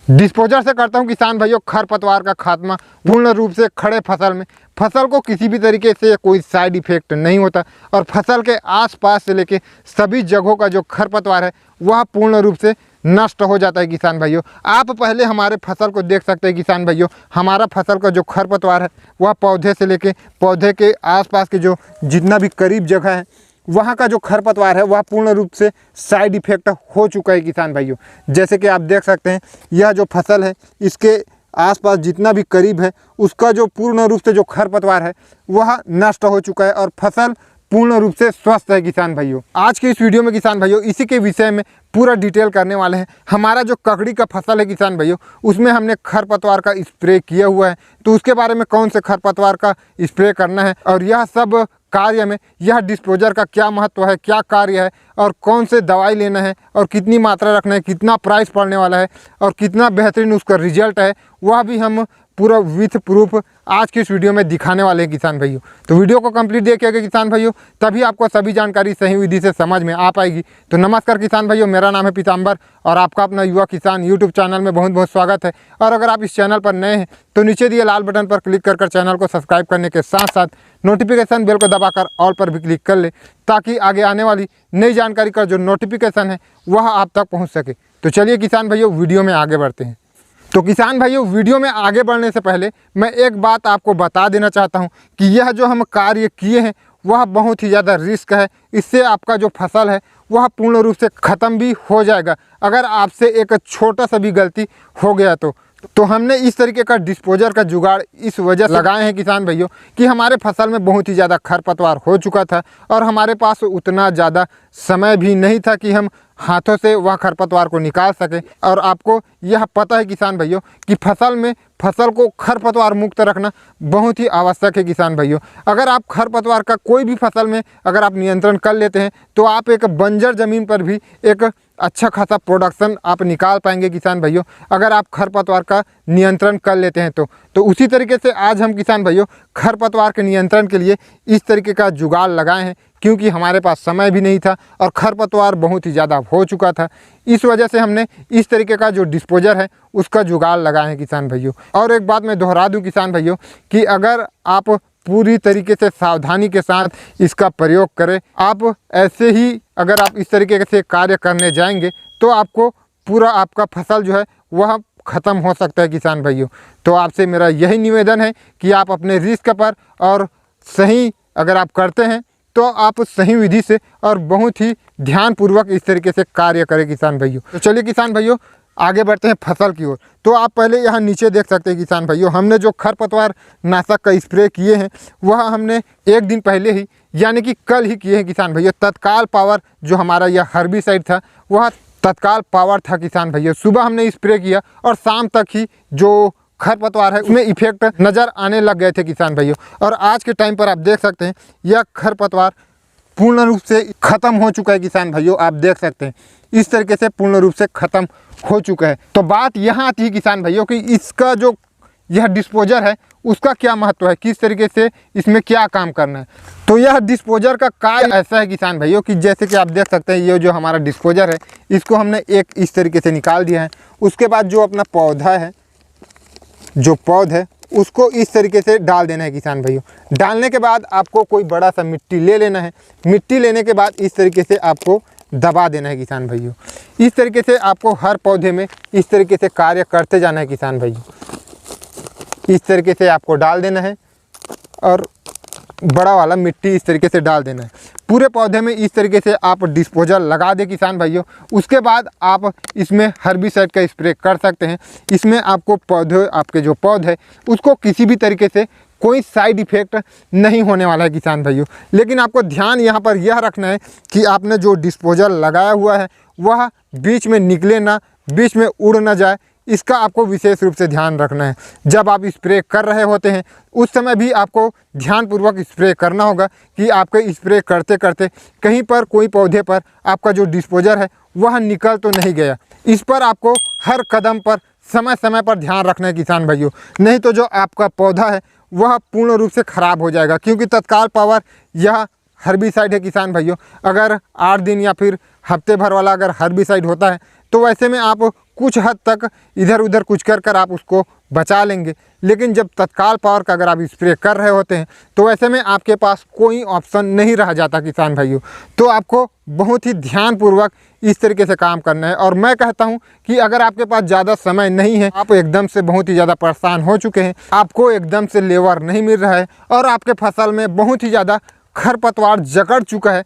Disposer से करता हूं किसान भाइयों खरपतवार का खात्मा पूर्ण रूप से खड़े फसल में। फसल को किसी भी तरीके से कोई साइड इफेक्ट नहीं होता और फसल के आसपास से लेके सभी जगहों का जो खरपतवार है वह पूर्ण रूप से नष्ट हो जाता है किसान भाइयों। आप पहले हमारे फसल को देख सकते हैं किसान भाइयों। हमारा फसल का जो खरपतवार है वह पौधे से लेके पौधे के आसपास के जो जितना भी करीब जगह है वहाँ का जो खरपतवार है वह पूर्ण रूप से साइड इफेक्ट हो चुका है किसान भाइयों। जैसे कि आप देख सकते हैं यह जो फसल है इसके आसपास जितना भी करीब है उसका जो पूर्ण रूप से जो खरपतवार है वह नष्ट हो चुका है और फसल पूर्ण रूप से स्वस्थ है किसान भाइयों। आज के इस वीडियो में किसान भाइयों इसी के विषय में पूरा डिटेल करने वाले हैं। हमारा जो ककड़ी का फसल है किसान भाइयों उसमें हमने खरपतवार का स्प्रे किया हुआ है, तो उसके बारे में कौन से खरपतवार का स्प्रे करना है और यह सब कार्य में यह डिस्पोजर का क्या महत्व है, क्या कार्य है और कौन से दवाई लेना है और कितनी मात्रा रखना है, कितना प्राइस पड़ने वाला है और कितना बेहतरीन उसका रिजल्ट है, वह भी हम पूरा विथ प्रूफ आज की इस वीडियो में दिखाने वाले हैं किसान भाइयों। तो वीडियो को कंप्लीट देखिएगा किसान भाइयों, तभी आपको सभी जानकारी सही विधि से समझ में आ पाएगी। तो नमस्कार किसान भाइयों, मेरा नाम है पीताम्बर और आपका अपना युवा किसान यूट्यूब चैनल में बहुत बहुत स्वागत है। और अगर आप इस चैनल पर नए हैं तो नीचे दिए लाल बटन पर क्लिक कर चैनल को सब्सक्राइब करने के साथ साथ नोटिफिकेशन बेल को दबाकर ऑल पर भी क्लिक कर ले, ताकि आगे आने वाली नई जानकारी का जो नोटिफिकेशन है वह आप तक पहुँच सके। तो चलिए किसान भाइयों वीडियो में आगे बढ़ते हैं। तो किसान भाइयों वीडियो में आगे बढ़ने से पहले मैं एक बात आपको बता देना चाहता हूं कि यह जो हम कार्य किए हैं वह बहुत ही ज़्यादा रिस्क है। इससे आपका जो फसल है वह पूर्ण रूप से ख़त्म भी हो जाएगा अगर आपसे एक छोटा सा भी गलती हो गया तो हमने इस तरीके का डिस्पोजर का जुगाड़ इस वजह से लगाए हैं किसान भाइयों कि हमारे फसल में बहुत ही ज़्यादा खरपतवार हो चुका था और हमारे पास उतना ज़्यादा समय भी नहीं था कि हम हाथों से वह खरपतवार को निकाल सकें। और आपको यह पता है किसान भाइयों कि फसल को खरपतवार मुक्त रखना बहुत ही आवश्यक है किसान भाइयों। अगर आप खरपतवार का कोई भी फसल में अगर आप नियंत्रण कर लेते हैं तो आप एक बंजर ज़मीन पर भी एक अच्छा खासा प्रोडक्शन आप निकाल पाएंगे किसान भाइयों, अगर आप खरपतवार का नियंत्रण कर लेते हैं तो उसी तरीके से आज हम किसान भाइयों खरपतवार के नियंत्रण के लिए इस तरीके का जुगाड़ लगाए हैं, क्योंकि हमारे पास समय भी नहीं था और खरपतवार बहुत ही ज़्यादा हो चुका था। इस वजह से हमने इस तरीके का जो डिस्पोजर है उसका जुगाड़ लगाए हैं किसान भाइयों। और एक बात मैं दोहरा दूं किसान भाइयों कि अगर आप पूरी तरीके से सावधानी के साथ इसका प्रयोग करें, आप ऐसे ही अगर आप इस तरीके से कार्य करने जाएंगे तो आपको पूरा आपका फसल जो है वह ख़त्म हो सकता है किसान भाइयों। तो आपसे मेरा यही निवेदन है कि आप अपने रिस्क पर और सही अगर आप करते हैं तो आप सही विधि से और बहुत ही ध्यानपूर्वक इस तरीके से कार्य करें किसान भाइयों। तो चलिए किसान भाइयों आगे बढ़ते हैं फसल की ओर। तो आप पहले यहाँ नीचे देख सकते हैं किसान भाइयों, हमने जो खरपतवार नाशक का स्प्रे किए हैं वह हमने एक दिन पहले ही यानी कि कल ही किए हैं किसान भाइयों। तत्काल पावर जो हमारा यह हर्बिसाइड था वह तत्काल पावर था किसान भाइयों। सुबह हमने स्प्रे किया और शाम तक ही जो खरपतवार है उसमें इफेक्ट नज़र आने लग गए थे किसान भाइयों। और आज के टाइम पर आप देख सकते हैं यह खरपतवार पूर्ण रूप से ख़त्म हो चुका है किसान भाइयों। आप देख सकते हैं इस तरीके से पूर्ण रूप से ख़त्म हो चुका है। तो बात यहाँ आती है किसान भाइयों कि इसका जो यह डिस्पोजर है उसका क्या महत्व है, किस तरीके से इसमें क्या काम करना है। तो यह डिस्पोजर का कार्य ऐसा है किसान भाइयों कि जैसे कि आप देख सकते हैं ये जो हमारा डिस्पोजर है इसको हमने एक इस तरीके से निकाल दिया है। उसके बाद जो अपना पौधा है जो पौध है उसको इस तरीके से डाल देना है किसान भाइयों। डालने के बाद आपको कोई बड़ा सा मिट्टी ले लेना है। मिट्टी लेने के बाद इस तरीके से आपको दबा देना है किसान भाइयों। इस तरीके से आपको हर पौधे में इस तरीके से कार्य करते जाना है किसान भाइयों। इस तरीके से आपको डाल देना है और बड़ा वाला मिट्टी इस तरीके से डाल देना है। पूरे पौधे में इस तरीके से आप डिस्पोजर लगा दें किसान भाइयों। उसके बाद आप इसमें हर्बिसाइड का स्प्रे कर सकते हैं। इसमें आपको पौधे आपके जो पौधे है उसको किसी भी तरीके से कोई साइड इफ़ेक्ट नहीं होने वाला है किसान भाइयों। लेकिन आपको ध्यान यहाँ पर यह रखना है कि आपने जो डिस्पोजर लगाया हुआ है वह बीच में निकले ना, बीच में उड़ ना जाए, इसका आपको विशेष रूप से ध्यान रखना है। जब आप स्प्रे कर रहे होते हैं उस समय भी आपको ध्यानपूर्वक स्प्रे करना होगा कि आपके स्प्रे करते करते कहीं पर कोई पौधे पर आपका जो डिस्पोजर है वह निकल तो नहीं गया। इस पर आपको हर कदम पर समय समय पर ध्यान रखना है किसान भाइयों, नहीं तो जो आपका पौधा है वह पूर्ण रूप से ख़राब हो जाएगा। क्योंकि तत्काल पावर यह हर्बिसाइड है किसान भाइयों। अगर 8 दिन या फिर हफ्ते भर वाला अगर हर्बिसाइड होता है तो वैसे में आप कुछ हद तक इधर उधर कुछ कर आप उसको बचा लेंगे। लेकिन जब तत्काल पावर का अगर आप स्प्रे कर रहे होते हैं तो वैसे में आपके पास कोई ऑप्शन नहीं रह जाता किसान भाइयों। तो आपको बहुत ही ध्यानपूर्वक इस तरीके से काम करना है। और मैं कहता हूं कि अगर आपके पास ज़्यादा समय नहीं है, आप एकदम से बहुत ही ज़्यादा परेशान हो चुके हैं, आपको एकदम से लेबर नहीं मिल रहा है और आपके फसल में बहुत ही ज़्यादा खरपतवार जकड़ चुका है,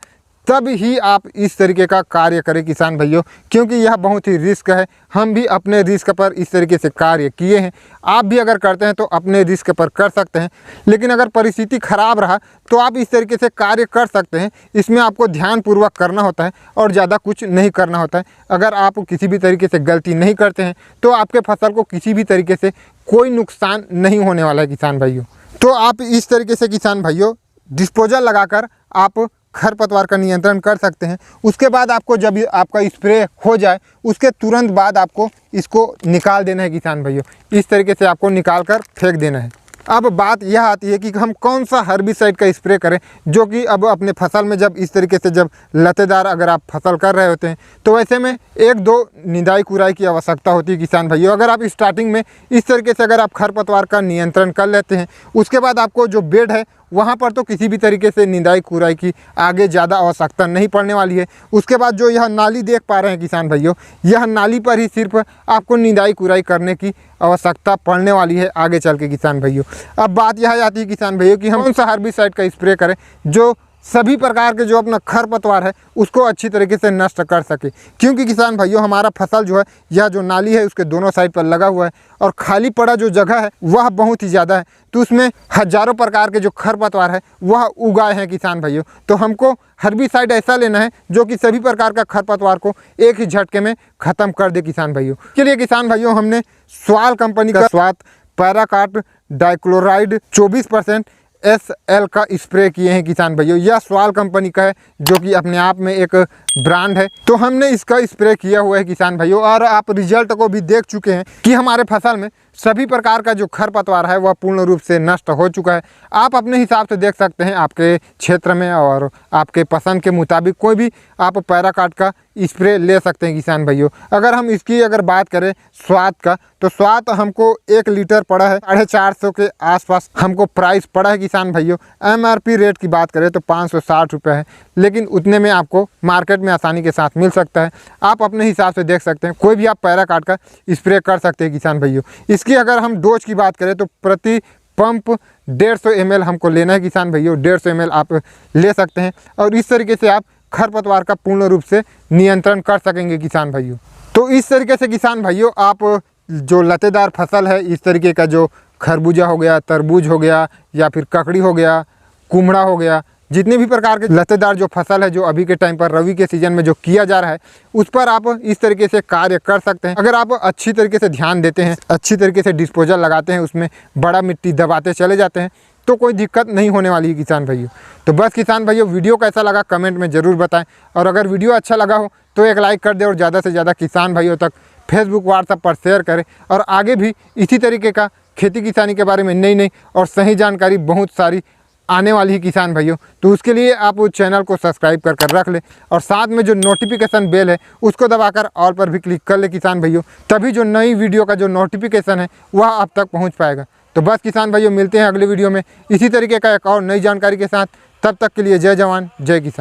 तब ही आप इस तरीके का कार्य करें किसान भाइयों, क्योंकि यह बहुत ही रिस्क है। हम भी अपने रिस्क पर इस तरीके से कार्य किए हैं। आप भी अगर करते हैं तो अपने रिस्क पर कर सकते हैं, लेकिन अगर परिस्थिति ख़राब रहा तो आप इस तरीके से कार्य कर सकते हैं। इसमें आपको ध्यानपूर्वक करना होता है और ज़्यादा कुछ नहीं करना होता है। अगर आप किसी भी तरीके से गलती नहीं करते हैं तो आपके फसल को किसी भी तरीके से कोई नुकसान नहीं होने वाला है किसान भाइयों। तो आप इस तरीके से किसान भाइयों डिस्पोजल लगाकर आप खरपतवार का नियंत्रण कर सकते हैं। उसके बाद आपको जब आपका स्प्रे हो जाए उसके तुरंत बाद आपको इसको निकाल देना है किसान भाइयों। इस तरीके से आपको निकाल कर फेंक देना है। अब बात यह आती है कि हम कौन सा हर्बिसाइड का स्प्रे करें, जो कि अब अपने फसल में जब इस तरीके से जब लतेदार अगर आप फसल कर रहे होते हैं तो वैसे में 1-2 निदाई कुराई की आवश्यकता होती है किसान भाइयों। अगर आप स्टार्टिंग में इस तरीके से अगर आप खरपतवार का नियंत्रण कर लेते हैं, उसके बाद आपको जो बेड है वहाँ पर तो किसी भी तरीके से निदाई कुराई की आगे ज़्यादा आवश्यकता नहीं पड़ने वाली है। उसके बाद जो यह नाली देख पा रहे हैं किसान भाइयों, यह नाली पर ही सिर्फ आपको निदाई कुराई करने की आवश्यकता पड़ने वाली है आगे चल के किसान भाइयों। अब बात यह आती है किसान भाइयों कि हम कौन सा हर्बिसाइड का स्प्रे करें जो सभी प्रकार के जो अपना खरपतवार है उसको अच्छी तरीके से नष्ट कर सके। क्योंकि किसान भाइयों हमारा फसल जो है यह जो नाली है उसके दोनों साइड पर लगा हुआ है और खाली पड़ा जो जगह है वह बहुत ही ज़्यादा है, तो उसमें हज़ारों प्रकार के जो खरपतवार है वह उगाए हैं किसान भाइयों। तो हमको हर्बिसाइड ऐसा लेना है जो कि सभी प्रकार का खरपतवार को एक ही झटके में ख़त्म कर दे किसान भाइयों। के लिए किसान भाइयों हमने स्वाल कंपनी का स्वात पैराकाट डाइक्लोराइड 24% SL का स्प्रे किए हैं किसान भाइयों। यह स्वाल कंपनी का है जो कि अपने आप में एक ब्रांड है। तो हमने इसका स्प्रे किया हुआ है किसान भाइयों और आप रिजल्ट को भी देख चुके हैं कि हमारे फसल में सभी प्रकार का जो खरपतवार है वह पूर्ण रूप से नष्ट हो चुका है। आप अपने हिसाब से देख सकते हैं आपके क्षेत्र में और आपके पसंद के मुताबिक कोई भी आप पैराकाट का स्प्रे ले सकते हैं किसान भाइयों। अगर हम इसकी अगर बात करें स्वाद का, तो स्वाद हमको 1 लीटर पड़ा है 450 के आसपास हमको प्राइस पड़ा है किसान भाइयों। MRP रेट की बात करें तो 560 रुपये है, लेकिन उतने में आपको मार्केट में आसानी के साथ मिल सकता है। आप अपने हिसाब से देख सकते हैं, कोई भी आप पैराकाट का स्प्रे कर सकते हैं किसान भाइयों। इसकी अगर हम डोज की बात करें तो प्रति पंप 150 ml हमको लेना है किसान भाइयों। 150 ml आप ले सकते हैं और इस तरीके से आप खरपतवार का पूर्ण रूप से नियंत्रण कर सकेंगे किसान भाइयों। तो इस तरीके से किसान भाइयों आप जो लतेदार फसल है, इस तरीके का जो खरबूजा हो गया, तरबूज हो गया या फिर ककड़ी हो गया, कुमड़ा हो गया, जितने भी प्रकार के लतेदार जो फसल है जो अभी के टाइम पर रवि के सीजन में जो किया जा रहा है उस पर आप इस तरीके से कार्य कर सकते हैं। अगर आप अच्छी तरीके से ध्यान देते हैं, अच्छी तरीके से डिस्पोजल लगाते हैं, उसमें बड़ा मिट्टी दबाते चले जाते हैं तो कोई दिक्कत नहीं होने वाली है किसान भाइयों। तो बस किसान भाइयों वीडियो कैसा लगा कमेंट में ज़रूर बताएं और अगर वीडियो अच्छा लगा हो तो एक लाइक कर दें और ज़्यादा से ज़्यादा किसान भाइयों तक फेसबुक व्हाट्सएप पर शेयर करें और आगे भी इसी तरीके का खेती किसानी के बारे में नई और सही जानकारी बहुत सारी आने वाली है किसान भाइयों। तो उसके लिए आप उस चैनल को सब्सक्राइब कर रख ले और साथ में जो नोटिफिकेशन बेल है उसको दबाकर ऑल पर भी क्लिक कर ले किसान भाइयों, तभी जो नई वीडियो का जो नोटिफिकेशन है वह आप तक पहुंच पाएगा। तो बस किसान भाइयों मिलते हैं अगले वीडियो में इसी तरीके का एक और नई जानकारी के साथ। तब तक के लिए जय जवान जय किसान।